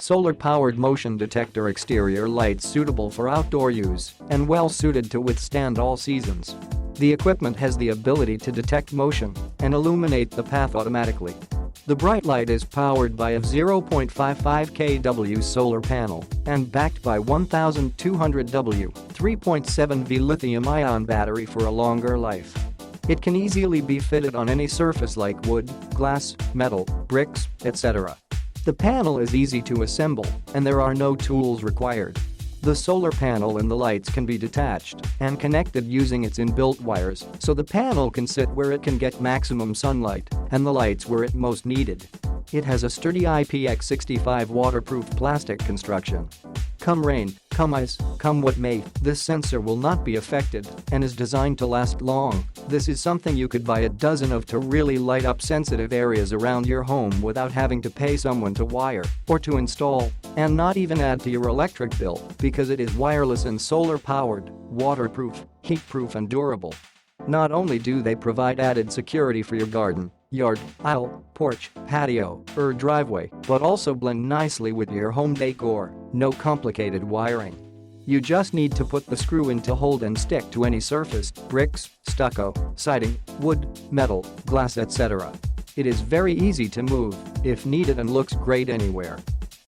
Solar-powered motion detector exterior lights suitable for outdoor use and well-suited to withstand all seasons. The equipment has the ability to detect motion and illuminate the path automatically. The bright light is powered by a 0.55 kW solar panel and backed by 1200 W 3.7V lithium-ion battery for a longer life. It can easily be fitted on any surface like wood, glass, metal, bricks, etc. The panel is easy to assemble and there are no tools required. The solar panel and the lights can be detached and connected using its inbuilt wires, so the panel can sit where it can get maximum sunlight and the lights where it most needed. It has a sturdy IPX65 waterproof plastic construction. Come rain, come ice, come what may, this sensor will not be affected and is designed to last long. This is something you could buy a dozen of to really light up sensitive areas around your home without having to pay someone to wire or to install, and not even add to your electric bill because it is wireless and solar-powered, waterproof, heat-proof and durable. Not only do they provide added security for your garden, yard, aisle, porch, patio, or driveway, but also blend nicely with your home decor, no complicated wiring. You just need to put the screw in to hold and stick to any surface, bricks, stucco, siding, wood, metal, glass etc. It is very easy to move if needed and looks great anywhere.